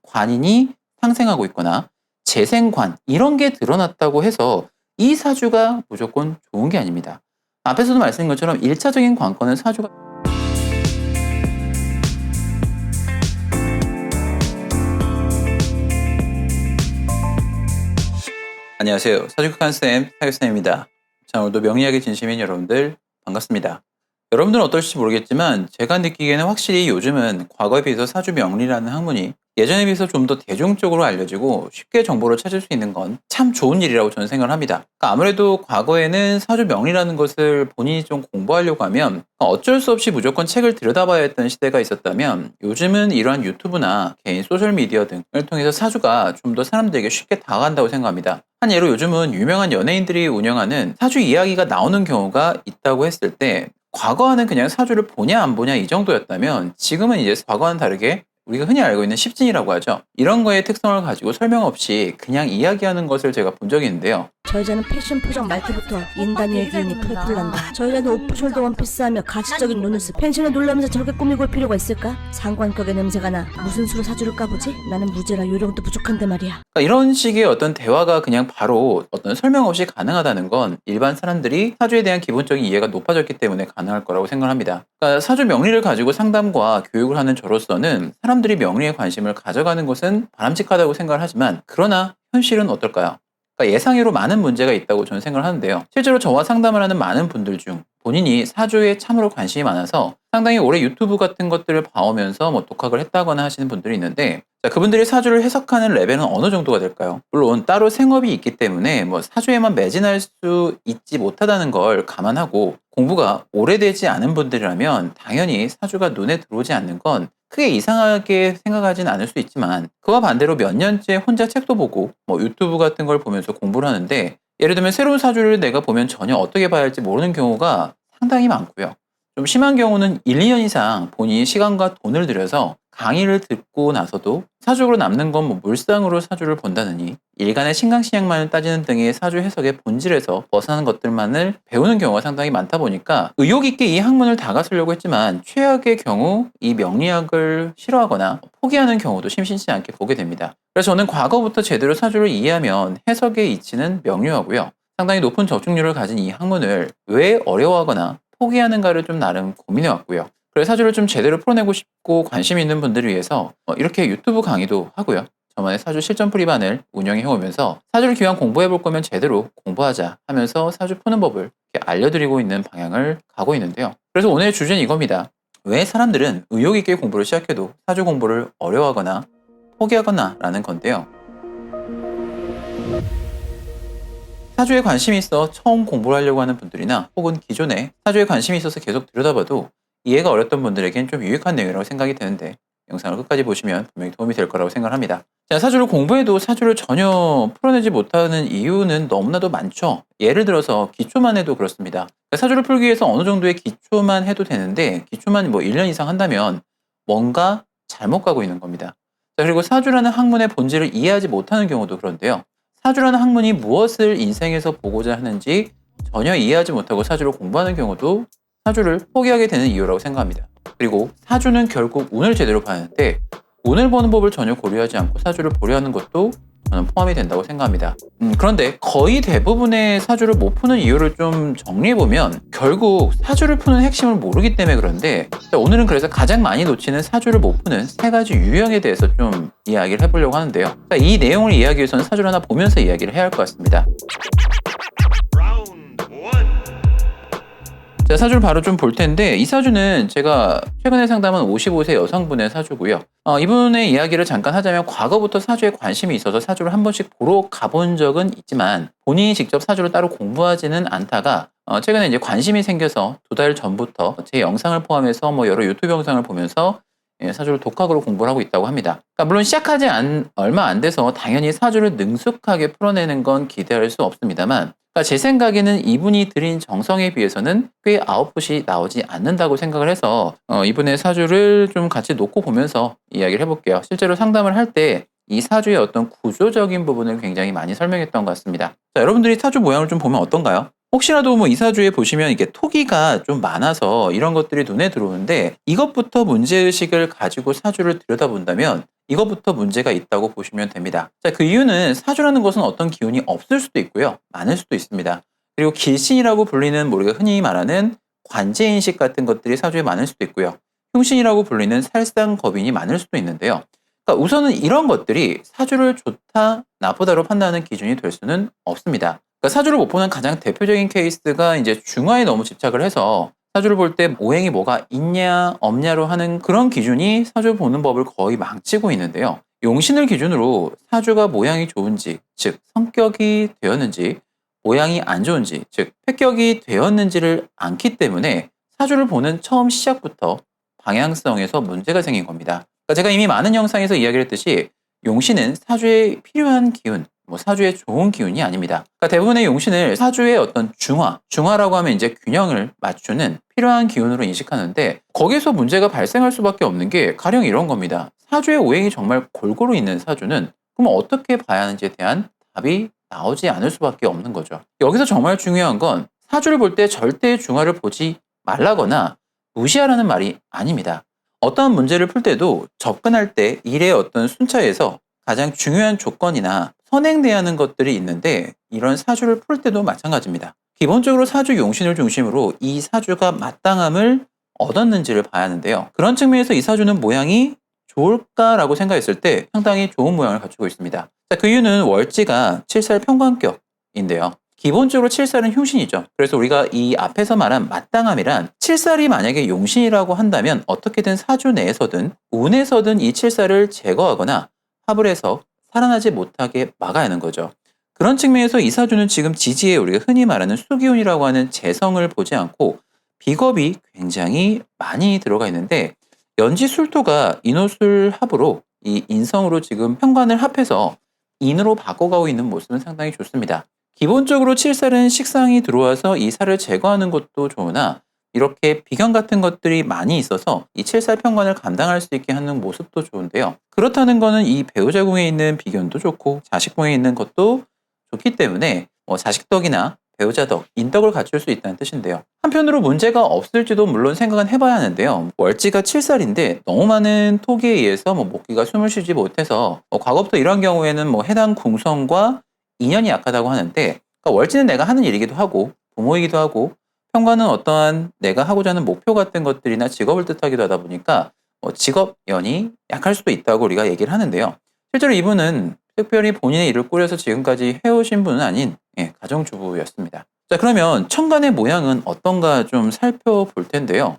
관인이 상생하고 있거나 재생관 이런 게 드러났다고 해서 이 사주가 무조건 좋은 게 아닙니다. 앞에서도 말씀드린 것처럼 1차적인 관건은 사주가 안녕하세요. 사주극한쌤 사교쌤입니다. 자, 오늘도 명리학의 진심인 여러분들 반갑습니다. 여러분들은 어떨지 모르겠지만 제가 느끼기에는 확실히 요즘은 과거에 비해서 사주 명리라는 학문이 예전에 비해서 좀 더 대중적으로 알려지고 쉽게 정보를 찾을 수 있는 건 참 좋은 일이라고 저는 생각을 합니다. 그러니까 아무래도 과거에는 사주 명리라는 것을 본인이 좀 공부하려고 하면 어쩔 수 없이 무조건 책을 들여다봐야 했던 시대가 있었다면 요즘은 이러한 유튜브나 개인 소셜미디어 등을 통해서 사주가 좀 더 사람들에게 쉽게 다가간다고 생각합니다. 한 예로 요즘은 유명한 연예인들이 운영하는 사주 이야기가 나오는 경우가 있다고 했을 때 과거와는 그냥 사주를 보냐 안 보냐 이 정도였다면 지금은 이제 과거와는 다르게 우리가 흔히 알고 있는 십진이라고 하죠. 이런 거의 특성을 가지고 설명 없이 그냥 이야기하는 것을 제가 본 적이 있는데요. 저 여자는 패션 표정 말투부터 인간의 기운이 풀풀 난다. 저 여자는 오프숄더 원피스하며 가식적인 눈웃음. 펜션에 놀라면서 저렇게 꾸미고 올 필요가 있을까? 상관격의 냄새가 나. 무슨 수로 사주를 까보지? 나는 무죄라 요령도 부족한데 말이야. 그러니까 이런 식의 어떤 대화가 그냥 바로 어떤 설명 없이 가능하다는 건 일반 사람들이 사주에 대한 기본적인 이해가 높아졌기 때문에 가능할 거라고 생각합니다. 그러니까 사주 명리를 가지고 상담과 교육을 하는 저로서는 사람들이 명리에 관심을 가져가는 것은 바람직하다고 생각을 하지만 그러나 현실은 어떨까요? 그러니까 예상외로 많은 문제가 있다고 저는 생각을 하는데요. 실제로 저와 상담을 하는 많은 분들 중 본인이 사주에 참으로 관심이 많아서 상당히 오래 유튜브 같은 것들을 봐오면서 독학을 했다거나 하시는 분들이 있는데 그분들이 사주를 해석하는 레벨은 어느 정도가 될까요? 물론 따로 생업이 있기 때문에 사주에만 매진할 수 있지 못하다는 걸 감안하고 공부가 오래되지 않은 분들이라면 당연히 사주가 눈에 들어오지 않는 건 크게 이상하게 생각하진 않을 수 있지만 그와 반대로 몇 년째 혼자 책도 보고 유튜브 같은 걸 보면서 공부를 하는데 예를 들면 새로운 사주를 내가 보면 전혀 어떻게 봐야 할지 모르는 경우가 상당히 많고요. 좀 심한 경우는 1, 2년 이상 본인이 시간과 돈을 들여서 강의를 듣고 나서도 사주로 남는 건 물상으로 사주를 본다느니 일간의 신강신약만을 따지는 등의 사주 해석의 본질에서 벗어나는 것들만을 배우는 경우가 상당히 많다 보니까 의욕 있게 이 학문을 다가서려고 했지만 최악의 경우 이 명리학을 싫어하거나 포기하는 경우도 심심치 않게 보게 됩니다. 그래서 저는 과거부터 제대로 사주를 이해하면 해석의 이치는 명료하고요. 상당히 높은 적중률을 가진 이 학문을 왜 어려워하거나 포기하는가를 좀 나름 고민해왔고요. 그래서 사주를 좀 제대로 풀어내고 싶고 관심 있는 분들을 위해서 이렇게 유튜브 강의도 하고요. 저만의 사주 실전 풀이반을 운영해오면서 사주를 기왕 공부해볼 거면 제대로 공부하자 하면서 사주 푸는 법을 이렇게 알려드리고 있는 방향을 가고 있는데요. 그래서 오늘의 주제는 이겁니다. 왜 사람들은 의욕 있게 공부를 시작해도 사주 공부를 어려워하거나 포기하거나 라는 건데요. 사주에 관심이 있어 처음 공부를 하려고 하는 분들이나 혹은 기존에 사주에 관심이 있어서 계속 들여다봐도 이해가 어렵던 분들에겐 좀 유익한 내용이라고 생각이 드는데 영상을 끝까지 보시면 분명히 도움이 될 거라고 생각을 합니다. 자, 사주를 공부해도 사주를 전혀 풀어내지 못하는 이유는 너무나도 많죠. 예를 들어서 기초만 해도 그렇습니다. 사주를 풀기 위해서 어느 정도의 기초만 해도 되는데 기초만 1년 이상 한다면 뭔가 잘못 가고 있는 겁니다. 자, 그리고 사주라는 학문의 본질을 이해하지 못하는 경우도 그런데요. 사주라는 학문이 무엇을 인생에서 보고자 하는지 전혀 이해하지 못하고 사주를 공부하는 경우도 사주를 포기하게 되는 이유라고 생각합니다. 그리고 사주는 결국 운을 제대로 봐야하는데 운을 보는 법을 전혀 고려하지 않고 사주를 보려 하는 것도 저는 포함이 된다고 생각합니다. 그런데 거의 대부분의 사주를 못 푸는 이유를 좀 정리해보면 결국 사주를 푸는 핵심을 모르기 때문에 그런데 오늘은 그래서 가장 많이 놓치는 사주를 못 푸는 3가지 유형에 대해서 좀 이야기를 해보려고 하는데요. 이 내용을 이해하기 위해서는 사주를 하나 보면서 이야기를 해야 할 것 같습니다. 자, 사주를 바로 좀 볼 텐데 이 사주는 제가 최근에 상담한 55세 여성분의 사주고요. 이분의 이야기를 잠깐 하자면 과거부터 사주에 관심이 있어서 사주를 한 번씩 보러 가본 적은 있지만 본인이 직접 사주를 따로 공부하지는 않다가 최근에 이제 관심이 생겨서 2달 전부터 제 영상을 포함해서 여러 유튜브 영상을 보면서 사주를 독학으로 공부를 하고 있다고 합니다. 그러니까 물론 시작하지 얼마 안 돼서 당연히 사주를 능숙하게 풀어내는 건 기대할 수 없습니다만 제 생각에는 이분이 들인 정성에 비해서는 꽤 아웃풋이 나오지 않는다고 생각을 해서 이분의 사주를 좀 같이 놓고 보면서 이야기를 해볼게요. 실제로 상담을 할 때 이 사주의 어떤 구조적인 부분을 굉장히 많이 설명했던 것 같습니다. 자, 여러분들이 사주 모양을 좀 보면 어떤가요? 혹시라도 이 사주에 보시면 이게 토기가 좀 많아서 이런 것들이 눈에 들어오는데 이것부터 문제의식을 가지고 사주를 들여다본다면 이것부터 문제가 있다고 보시면 됩니다. 자, 그 이유는 사주라는 것은 어떤 기운이 없을 수도 있고요. 많을 수도 있습니다. 그리고 길신이라고 불리는 우리가 흔히 말하는 관제인식 같은 것들이 사주에 많을 수도 있고요. 흉신이라고 불리는 살상겁인이 많을 수도 있는데요. 그러니까 우선은 이런 것들이 사주를 좋다, 나쁘다로 판단하는 기준이 될 수는 없습니다. 그러니까 사주를 못 보는 가장 대표적인 케이스가 이제 중화에 너무 집착을 해서 사주를 볼 때 오행이 뭐가 있냐 없냐로 하는 그런 기준이 사주 보는 법을 거의 망치고 있는데요. 용신을 기준으로 사주가 모양이 좋은지, 즉 성격이 되었는지, 모양이 안 좋은지, 즉 폐격이 되었는지를 않기 때문에 사주를 보는 처음 시작부터 방향성에서 문제가 생긴 겁니다. 그러니까 제가 이미 많은 영상에서 이야기를 했듯이 용신은 사주에 필요한 기운, 사주에 좋은 기운이 아닙니다. 그러니까 대부분의 용신을 사주의 어떤 중화라고 하면 이제 균형을 맞추는 필요한 기운으로 인식하는데 거기서 문제가 발생할 수밖에 없는 게 가령 이런 겁니다. 사주의 오행이 정말 골고루 있는 사주는 그럼 어떻게 봐야 하는지에 대한 답이 나오지 않을 수밖에 없는 거죠. 여기서 정말 중요한 건 사주를 볼 때 절대 중화를 보지 말라거나 무시하라는 말이 아닙니다. 어떠한 문제를 풀 때도 접근할 때 일의 어떤 순차에서 가장 중요한 조건이나 선행돼야 하는 것들이 있는데 이런 사주를 풀 때도 마찬가지입니다. 기본적으로 사주 용신을 중심으로 이 사주가 마땅함을 얻었는지를 봐야 하는데요. 그런 측면에서 이 사주는 모양이 좋을까라고 생각했을 때 상당히 좋은 모양을 갖추고 있습니다. 자, 그 이유는 월지가 7살 평관격인데요. 기본적으로 7살은 흉신이죠. 그래서 우리가 이 앞에서 말한 마땅함이란 7살이 만약에 용신이라고 한다면 어떻게든 사주 내에서든 운에서든 이 7살을 제거하거나 합을 해서 살아나지 못하게 막아야 하는 거죠. 그런 측면에서 이 사주는 지금 지지에 우리가 흔히 말하는 수기운이라고 하는 재성을 보지 않고 비겁이 굉장히 많이 들어가 있는데 연지술토가 인호술 합으로 이 인성으로 지금 평관을 합해서 인으로 바꿔가고 있는 모습은 상당히 좋습니다. 기본적으로 7살은 식상이 들어와서 이 살을 제거하는 것도 좋으나 이렇게 비견 같은 것들이 많이 있어서 이 7살 평관을 감당할 수 있게 하는 모습도 좋은데요. 그렇다는 거는 이 배우자궁에 있는 비견도 좋고 자식궁에 있는 것도 좋기 때문에 자식덕이나 배우자덕, 인덕을 갖출 수 있다는 뜻인데요. 한편으로 문제가 없을지도 물론 생각은 해봐야 하는데요. 월지가 7살인데 너무 많은 토기에 의해서 목기가 숨을 쉬지 못해서 과거부터 이런 경우에는 해당 궁성과 인연이 약하다고 하는데 그러니까 월지는 내가 하는 일이기도 하고 부모이기도 하고 평관은 어떠한 내가 하고자 하는 목표 같은 것들이나 직업을 뜻하기도 하다 보니까 직업연이 약할 수도 있다고 우리가 얘기를 하는데요. 실제로 이분은 특별히 본인의 일을 꾸려서 지금까지 해오신 분은 아닌 가정주부였습니다. 자, 그러면 천간의 모양은 어떤가 좀 살펴볼 텐데요.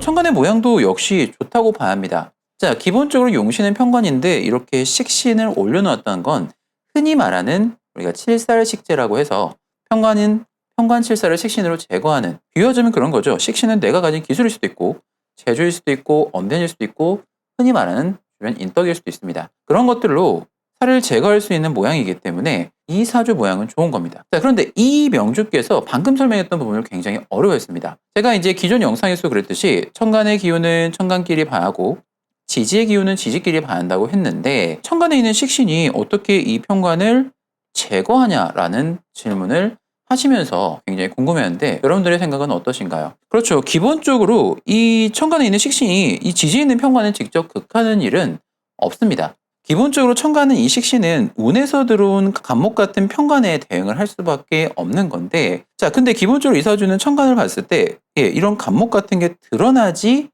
천간의 모양도 역시 좋다고 봐야 합니다. 자, 기본적으로 용신은 평관인데 이렇게 식신을 올려놓았다는 건 흔히 말하는 우리가 칠살식재라고 해서 평관 7살을 식신으로 제거하는, 비유하자면 그런 거죠. 식신은 내가 가진 기술일 수도 있고 재주일 수도 있고 언변일 수도 있고 흔히 말하는 주변 인덕일 수도 있습니다. 그런 것들로 살을 제거할 수 있는 모양이기 때문에 이 사주 모양은 좋은 겁니다. 자, 그런데 이 명주께서 방금 설명했던 부분을 굉장히 어려워했습니다. 제가 이제 기존 영상에서 그랬듯이 천간의 기운은 천간끼리 봐야 하고 지지의 기운은 지지끼리 봐야 한다고 했는데 천간에 있는 식신이 어떻게 이 평관을 제거하냐라는 질문을 하시면서 굉장히 궁금해하는데 여러분들의 생각은 어떠신가요? 그렇죠. 기본적으로 이 천간에 있는 식신이 이 지지에 있는 평관을 직접 극하는 일은 없습니다. 기본적으로 천간은 이 식신은 운에서 들어온 간목 같은 평관에 대응을 할 수밖에 없는 건데 자, 근데 기본적으로 이 사주는 천간을 봤을 때 이런 간목 같은 게 드러나지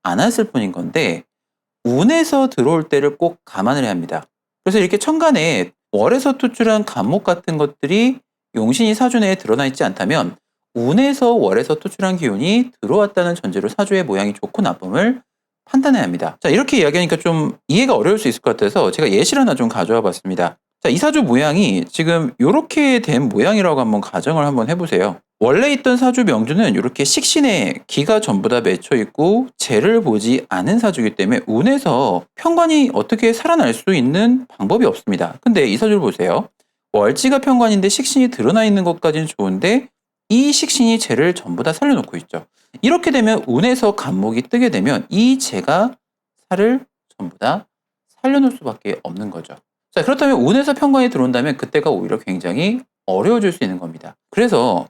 않았을 뿐인 건데 운에서 들어올 때를 꼭 감안을 해야 합니다. 그래서 이렇게 천간에 월에서 투출한 간목 같은 것들이 용신이 사주 내에 드러나 있지 않다면 운에서 월에서 투출한 기운이 들어왔다는 전제로 사주의 모양이 좋고 나쁨을 판단해야 합니다. 자, 이렇게 이야기하니까 좀 이해가 어려울 수 있을 것 같아서 제가 예시를 하나 좀 가져와 봤습니다. 자, 이 사주 모양이 지금 이렇게 된 모양이라고 한번 가정을 한번 해보세요. 원래 있던 사주 명주는 이렇게 식신에 기가 전부 다 맺혀 있고 재를 보지 않은 사주이기 때문에 운에서 평관이 어떻게 살아날 수 있는 방법이 없습니다. 근데 이 사주를 보세요. 월지가 평관인데 식신이 드러나 있는 것까지는 좋은데 이 식신이 재를 전부 다 살려놓고 있죠. 이렇게 되면 운에서 간목이 뜨게 되면 이 재가 살을 전부 다 살려놓을 수밖에 없는 거죠. 자, 그렇다면 운에서 평관이 들어온다면 그때가 오히려 굉장히 어려워질 수 있는 겁니다. 그래서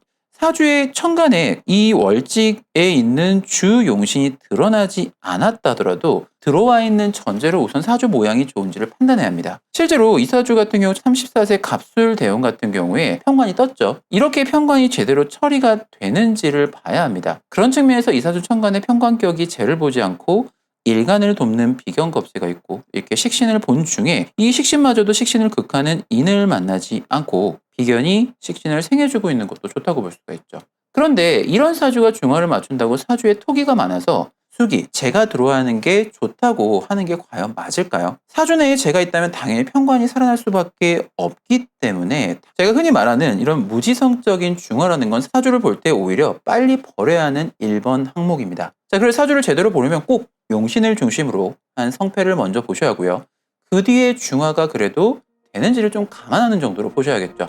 사주의 천간에 이 월직에 있는 주 용신이 드러나지 않았다 하더라도 들어와 있는 전제로 우선 사주 모양이 좋은지를 판단해야 합니다. 실제로 이 사주 같은 경우 34세 갑술 대운 같은 경우에 편관이 떴죠. 이렇게 편관이 제대로 처리가 되는지를 봐야 합니다. 그런 측면에서 이 사주 천간에 편관격이 재를 보지 않고 일간을 돕는 비견겁세가 있고 이렇게 식신을 본 중에 이 식신마저도 식신을 극하는 인을 만나지 않고 비견이 식신을 생해주고 있는 것도 좋다고 볼 수가 있죠. 그런데 이런 사주가 중화를 맞춘다고 사주에 토기가 많아서 수기, 재가 들어가는 게 좋다고 하는 게 과연 맞을까요? 사주 내에 재가 있다면 당연히 편관이 살아날 수밖에 없기 때문에 제가 흔히 말하는 이런 무지성적인 중화라는 건 사주를 볼 때 오히려 빨리 버려야 하는 1번 항목입니다. 자, 그래서 사주를 제대로 보려면 꼭 용신을 중심으로 한 성패를 먼저 보셔야 하고요. 그 뒤에 중화가 그래도 되는지를 좀 감안하는 정도로 보셔야겠죠.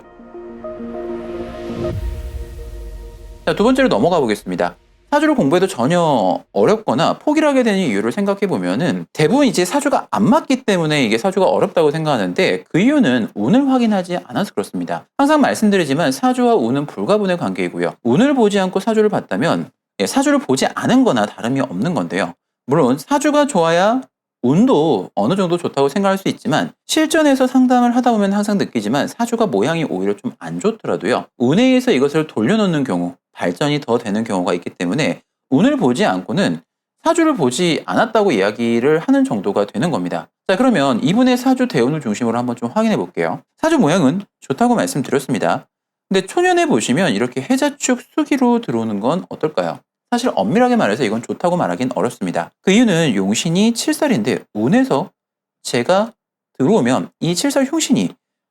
자, 두 번째로 넘어가 보겠습니다. 사주를 공부해도 전혀 어렵거나 포기를 하게 되는 이유를 생각해 보면은 대부분 이제 사주가 안 맞기 때문에 이게 사주가 어렵다고 생각하는데 그 이유는 운을 확인하지 않아서 그렇습니다. 항상 말씀드리지만 사주와 운은 불가분의 관계이고요. 운을 보지 않고 사주를 봤다면 사주를 보지 않은 거나 다름이 없는 건데요. 물론 사주가 좋아야 운도 어느 정도 좋다고 생각할 수 있지만 실전에서 상담을 하다 보면 항상 느끼지만 사주가 모양이 오히려 좀 안 좋더라도요. 운에 의해서 이것을 돌려놓는 경우 발전이 더 되는 경우가 있기 때문에 운을 보지 않고는 사주를 보지 않았다고 이야기를 하는 정도가 되는 겁니다. 자, 그러면 이분의 사주 대운을 중심으로 한번 좀 확인해 볼게요. 사주 모양은 좋다고 말씀드렸습니다. 근데 초년에 보시면 이렇게 해자축 수기로 들어오는 건 어떨까요? 사실 엄밀하게 말해서 이건 좋다고 말하긴 어렵습니다. 그 이유는 용신이 7살인데 운에서 재가 들어오면 이 7살 흉신이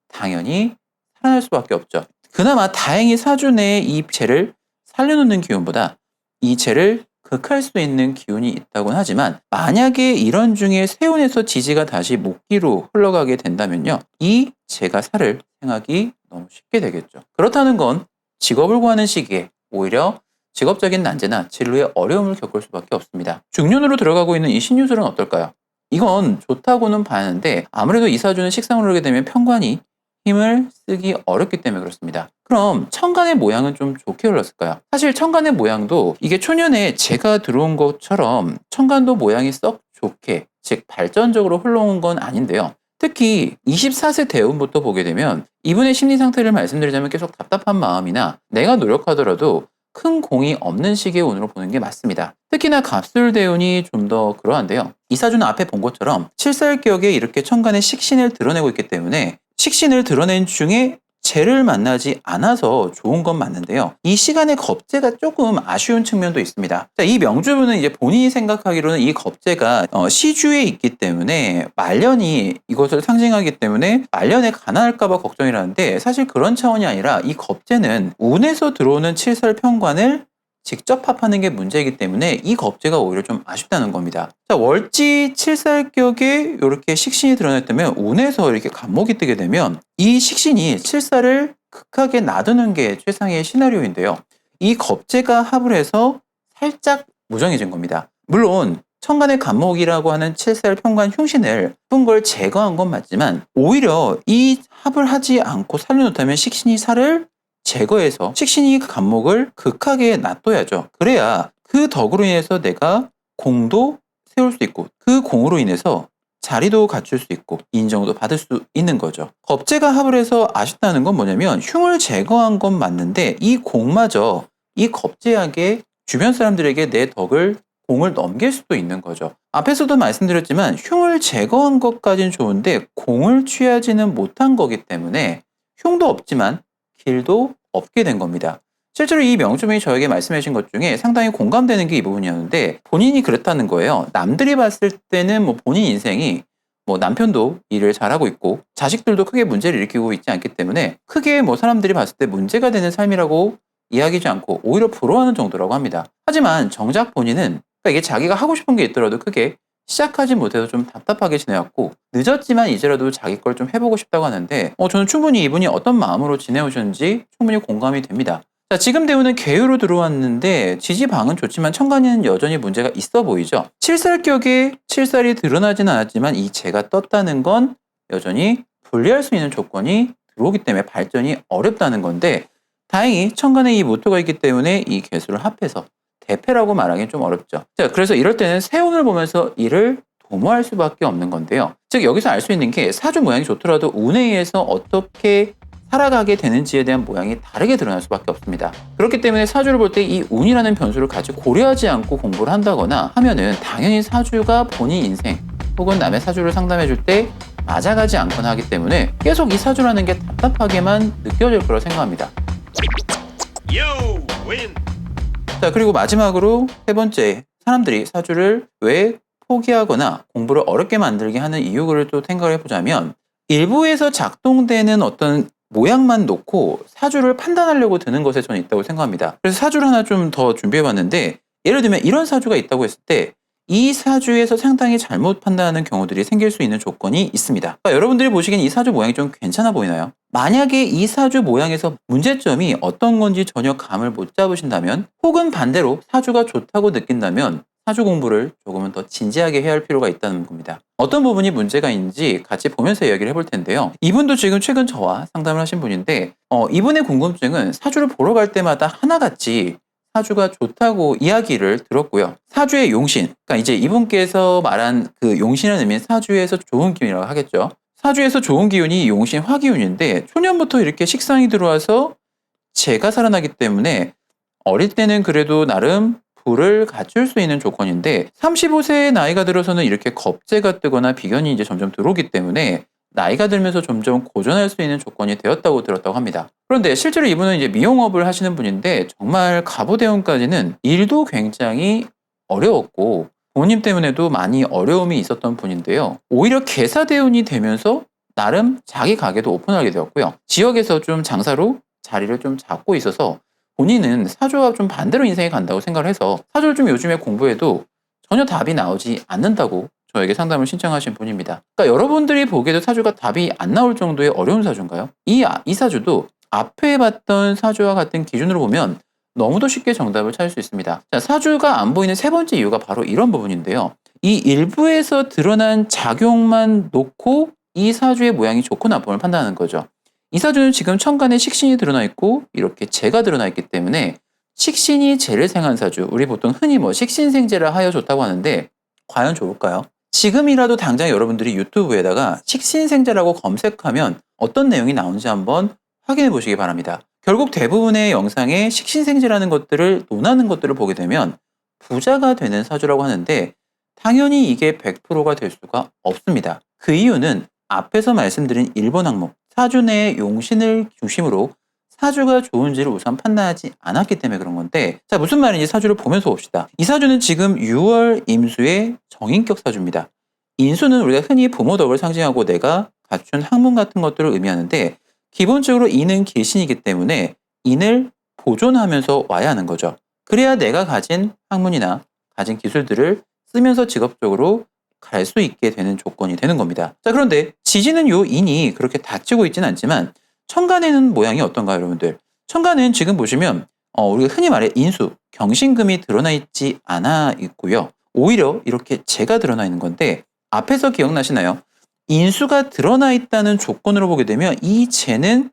당연히 살아날 수밖에 없죠. 그나마 다행히 사주 내에 이 재를 살려놓는 기운보다 이 재를 극할 수 있는 기운이 있다고는 하지만 만약에 이런 중에 세운에서 지지가 다시 목기로 흘러가게 된다면요. 이 재가 살을 생하기 너무 쉽게 되겠죠. 그렇다는 건 직업을 구하는 시기에 오히려 직업적인 난제나 진로의 어려움을 겪을 수밖에 없습니다. 중년으로 들어가고 있는 이 신유술은 어떨까요? 이건 좋다고는 봤는데 아무래도 이 사주는 식상으로 오게 되면 편관이 힘을 쓰기 어렵기 때문에 그렇습니다. 그럼 천간의 모양은 좀 좋게 흘렀을까요? 사실 천간의 모양도 이게 초년에 재가 들어온 것처럼 천간도 모양이 썩 좋게, 즉 발전적으로 흘러온 건 아닌데요. 특히 24세 대운부터 보게 되면 이분의 심리 상태를 말씀드리자면 계속 답답한 마음이나 내가 노력하더라도 큰 공이 없는 시기의 운으로 보는 게 맞습니다. 특히나 갑술 대운이 좀 더 그러한데요. 이 사주는 앞에 본 것처럼 7살격에 이렇게 천간에 식신을 드러내고 있기 때문에 식신을 드러낸 중에 재를 만나지 않아서 좋은 건 맞는데요. 이 시간의 겁재가 조금 아쉬운 측면도 있습니다. 자, 이 명주분은 이제 본인이 생각하기로는 이 겁재가 시주에 있기 때문에 말년이 이것을 상징하기 때문에 말년에 가난할까봐 걱정이라는데 사실 그런 차원이 아니라 이 겁재는 운에서 들어오는 7살 편관을 직접 합하는 게 문제이기 때문에 이 겁재가 오히려 좀 아쉽다는 겁니다. 자, 월지 7살격에 이렇게 식신이 드러났다면 운에서 이렇게 간목이 뜨게 되면 이 식신이 7살을 극하게 놔두는 게 최상의 시나리오인데요. 이 겁재가 합을 해서 살짝 무정해진 겁니다. 물론 천간의 간목이라고 하는 7살 편관 흉신을 푼 걸 제거한 건 맞지만 오히려 이 합을 하지 않고 살려놓다면 식신이 살을 제거해서 식신이 간목을 극하게 놔둬야죠. 그래야 그 덕으로 인해서 내가 공도 세울 수 있고 그 공으로 인해서 자리도 갖출 수 있고 인정도 받을 수 있는 거죠. 겁재가 합을 해서 아쉽다는 건 뭐냐면 흉을 제거한 건 맞는데 이 공마저 이 겁재에게 주변 사람들에게 내 덕을 공을 넘길 수도 있는 거죠. 앞에서도 말씀드렸지만 흉을 제거한 것까지는 좋은데 공을 취하지는 못한 거기 때문에 흉도 없지만 길도 없게 된 겁니다. 실제로 이 명주분이 저에게 말씀해 주신 것 중에 상당히 공감되는 게 이 부분이었는데 본인이 그랬다는 거예요. 남들이 봤을 때는 뭐 본인 인생이 뭐 남편도 일을 잘하고 있고 자식들도 크게 문제를 일으키고 있지 않기 때문에 크게 뭐 사람들이 봤을 때 문제가 되는 삶이라고 이야기하지 않고 오히려 부러워하는 정도라고 합니다. 하지만 정작 본인은 그러니까 이게 자기가 하고 싶은 게 있더라도 크게 시작하지 못해서 좀 답답하게 지내왔고 늦었지만 이제라도 자기 걸 좀 해보고 싶다고 하는데 저는 충분히 이분이 어떤 마음으로 지내오셨는지 충분히 공감이 됩니다. 자, 지금 대운은 개유로 들어왔는데 지지방은 좋지만 천간에는 여전히 문제가 있어 보이죠. 7살격에 7살이 드러나진 않았지만 이 재가 떴다는 건 여전히 분리할 수 있는 조건이 들어오기 때문에 발전이 어렵다는 건데 다행히 천간에 이 모토가 있기 때문에 이 개수를 합해서 대패라고 말하기는 좀 어렵죠. 자, 그래서 이럴 때는 세운을 보면서 이를 도모할 수밖에 없는 건데요. 즉 여기서 알 수 있는 게 사주 모양이 좋더라도 운에 의해서 어떻게 살아가게 되는지에 대한 모양이 다르게 드러날 수밖에 없습니다. 그렇기 때문에 사주를 볼 때 이 운이라는 변수를 같이 고려하지 않고 공부를 한다거나 하면은 당연히 사주가 본인 인생 혹은 남의 사주를 상담해 줄 때 맞아가지 않거나 하기 때문에 계속 이 사주라는 게 답답하게만 느껴질 거라고 생각합니다. 자, 그리고 마지막으로 세 번째, 사람들이 사주를 왜 포기하거나 공부를 어렵게 만들게 하는 이유를 또 생각을 해보자면 일부에서 작동되는 어떤 모양만 놓고 사주를 판단하려고 드는 것에 저는 있다고 생각합니다. 그래서 사주를 하나 좀 더 준비해봤는데 예를 들면 이런 사주가 있다고 했을 때 이 사주에서 상당히 잘못 판단하는 경우들이 생길 수 있는 조건이 있습니다. 그러니까 여러분들이 보시기엔 이 사주 모양이 좀 괜찮아 보이나요? 만약에 이 사주 모양에서 문제점이 어떤 건지 전혀 감을 못 잡으신다면 혹은 반대로 사주가 좋다고 느낀다면 사주 공부를 조금은 더 진지하게 해야 할 필요가 있다는 겁니다. 어떤 부분이 문제가 있는지 같이 보면서 이야기를 해볼 텐데요. 이분도 지금 최근 저와 상담을 하신 분인데 이분의 궁금증은 사주를 보러 갈 때마다 하나같이 사주가 좋다고 이야기를 들었고요. 사주의 용신, 그러니까 이제 이분께서 말한 그 용신이라는 의미는 사주에서 좋은 기운이라고 하겠죠. 사주에서 좋은 기운이 용신 화기운인데 초년부터 이렇게 식상이 들어와서 재가 살아나기 때문에 어릴 때는 그래도 나름 불을 갖출 수 있는 조건인데 35세의 나이가 들어서는 이렇게 겁재가 뜨거나 비견이 이제 점점 들어오기 때문에 나이가 들면서 점점 고전할 수 있는 조건이 되었다고 들었다고 합니다. 그런데 실제로 이분은 이제 미용업을 하시는 분인데 정말 가부대운까지는 일도 굉장히 어려웠고 부모님 때문에도 많이 어려움이 있었던 분인데요. 오히려 개사대운이 되면서 나름 자기 가게도 오픈하게 되었고요. 지역에서 좀 장사로 자리를 좀 잡고 있어서 본인은 사주와 좀 반대로 인생이 간다고 생각을 해서 사주를 좀 요즘에 공부해도 전혀 답이 나오지 않는다고 저에게 상담을 신청하신 분입니다. 그러니까 여러분들이 보기에도 사주가 답이 안 나올 정도의 어려운 사주인가요? 이 사주도 앞에 봤던 사주와 같은 기준으로 보면 너무도 쉽게 정답을 찾을 수 있습니다. 자, 사주가 안 보이는 세 번째 이유가 바로 이런 부분인데요. 이 일부에서 드러난 작용만 놓고 이 사주의 모양이 좋고 나쁨을 판단하는 거죠. 이 사주는 지금 천간에 식신이 드러나 있고 이렇게 재가 드러나 있기 때문에 식신이 재를 생한 사주, 우리 보통 흔히 식신생재라 하여 좋다고 하는데 과연 좋을까요? 지금이라도 당장 여러분들이 유튜브에다가 식신생재라고 검색하면 어떤 내용이 나오는지 한번 확인해 보시기 바랍니다. 결국 대부분의 영상에 식신생재라는 것들을 논하는 것들을 보게 되면 부자가 되는 사주라고 하는데 당연히 이게 100%가 될 수가 없습니다. 그 이유는 앞에서 말씀드린 1번 항목 사주 내의 용신을 중심으로 사주가 좋은지를 우선 판단하지 않았기 때문에 그런 건데 자 무슨 말인지 사주를 보면서 봅시다. 이 사주는 지금 6월 임수의 정인격 사주입니다. 인수는 우리가 흔히 부모 덕을 상징하고 내가 갖춘 학문 같은 것들을 의미하는데 기본적으로 인은 길신이기 때문에 인을 보존하면서 와야 하는 거죠. 그래야 내가 가진 학문이나 가진 기술들을 쓰면서 직업적으로 갈 수 있게 되는 조건이 되는 겁니다. 자 그런데 지지는 요 인이 그렇게 닫히고 있지는 않지만 천간에는 모양이 어떤가요 여러분들? 천간은 지금 보시면 우리가 흔히 말해 인수, 경신금이 드러나 있지 않아 있고요. 오히려 이렇게 재가 드러나 있는 건데 앞에서 기억나시나요? 인수가 드러나 있다는 조건으로 보게 되면 이 재는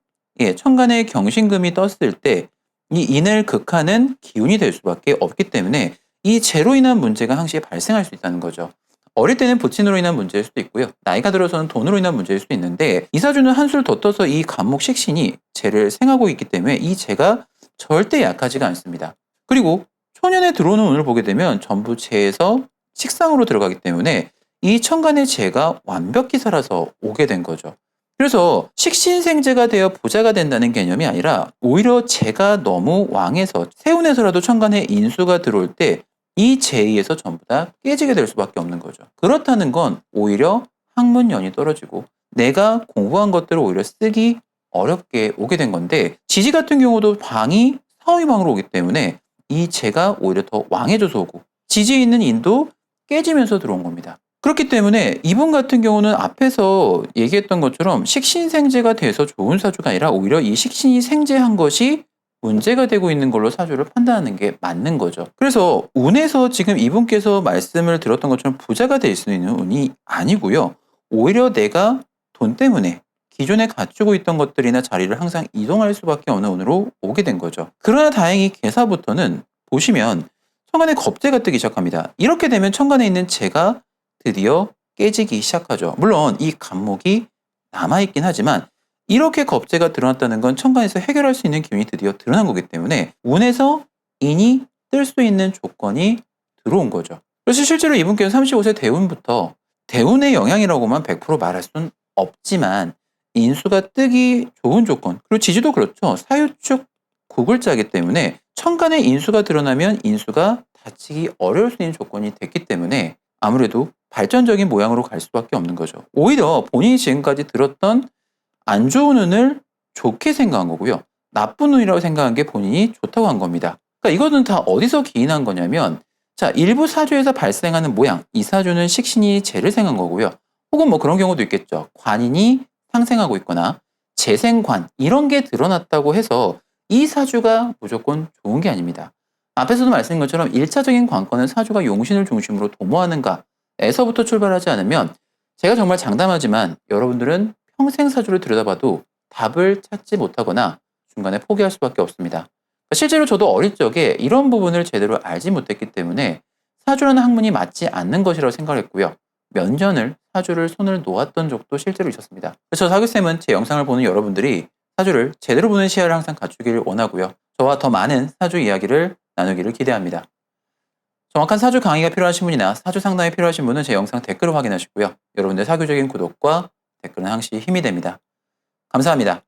천간에 경신금이 떴을 때 이 인을 극하는 기운이 될 수밖에 없기 때문에 이 재로 인한 문제가 항시 발생할 수 있다는 거죠. 어릴 때는 부친으로 인한 문제일 수도 있고요. 나이가 들어서는 돈으로 인한 문제일 수도 있는데 이 사주는 한술 더 떠서 이 간목 식신이 재를 생하고 있기 때문에 이 재가 절대 약하지가 않습니다. 그리고 초년에 들어오는 운을 보게 되면 전부 재에서 식상으로 들어가기 때문에 이 천간의 재가 완벽히 살아서 오게 된 거죠. 그래서 식신생재가 되어 부자가 된다는 개념이 아니라 오히려 재가 너무 왕해서 세운에서라도 천간에 인수가 들어올 때 이 재의에서 전부 다 깨지게 될 수밖에 없는 거죠. 그렇다는 건 오히려 학문연이 떨어지고 내가 공부한 것들을 오히려 쓰기 어렵게 오게 된 건데 지지 같은 경우도 방이 사위방으로 오기 때문에 이 재가 오히려 더 왕해져서 오고 지지에 있는 인도 깨지면서 들어온 겁니다. 그렇기 때문에 이분 같은 경우는 앞에서 얘기했던 것처럼 식신생재가 돼서 좋은 사주가 아니라 오히려 이 식신이 생재한 것이 문제가 되고 있는 걸로 사주를 판단하는 게 맞는 거죠. 그래서 운에서 지금 이분께서 말씀을 들었던 것처럼 부자가 될 수 있는 운이 아니고요. 오히려 내가 돈 때문에 기존에 갖추고 있던 것들이나 자리를 항상 이동할 수밖에 없는 운으로 오게 된 거죠. 그러나 다행히 개사부터는 보시면 천간에 겁재가 뜨기 시작합니다. 이렇게 되면 천간에 있는 재가 드디어 깨지기 시작하죠. 물론 이 간목이 남아있긴 하지만 이렇게 겁재가 드러났다는 건 천간에서 해결할 수 있는 기운이 드디어 드러난 거기 때문에 운에서 인이 뜰 수 있는 조건이 들어온 거죠. 그래서 실제로 이분께서 35세 대운부터 대운의 영향이라고만 100% 말할 수는 없지만 인수가 뜨기 좋은 조건, 그리고 지지도 그렇죠. 사유축 구글자이기 때문에 천간에 인수가 드러나면 인수가 다치기 어려울 수 있는 조건이 됐기 때문에 아무래도 발전적인 모양으로 갈 수밖에 없는 거죠. 오히려 본인이 지금까지 들었던 안 좋은 운을 좋게 생각한 거고요. 나쁜 운이라고 생각한 게 본인이 좋다고 한 겁니다. 그러니까 이거는 다 어디서 기인한 거냐면, 자, 일부 사주에서 발생하는 모양, 이 사주는 식신이 재를 생한 거고요. 혹은 뭐 그런 경우도 있겠죠. 관인이 상생하고 있거나 재생관 이런 게 드러났다고 해서 이 사주가 무조건 좋은 게 아닙니다. 앞에서도 말씀드린 것처럼 1차적인 관건은 사주가 용신을 중심으로 도모하는가에서부터 출발하지 않으면 제가 정말 장담하지만 여러분들은 평생 사주를 들여다봐도 답을 찾지 못하거나 중간에 포기할 수밖에 없습니다. 실제로 저도 어릴 적에 이런 부분을 제대로 알지 못했기 때문에 사주라는 학문이 맞지 않는 것이라고 생각했고요. 몇 년을 사주를 손을 놓았던 적도 실제로 있었습니다. 그래서 사교쌤은 제 영상을 보는 여러분들이 사주를 제대로 보는 시야를 항상 갖추기를 원하고요. 저와 더 많은 사주 이야기를 나누기를 기대합니다. 정확한 사주 강의가 필요하신 분이나 사주 상담이 필요하신 분은 제 영상 댓글을 확인하시고요. 여러분들 사교적인 구독과 댓글은 항시 힘이 됩니다. 감사합니다.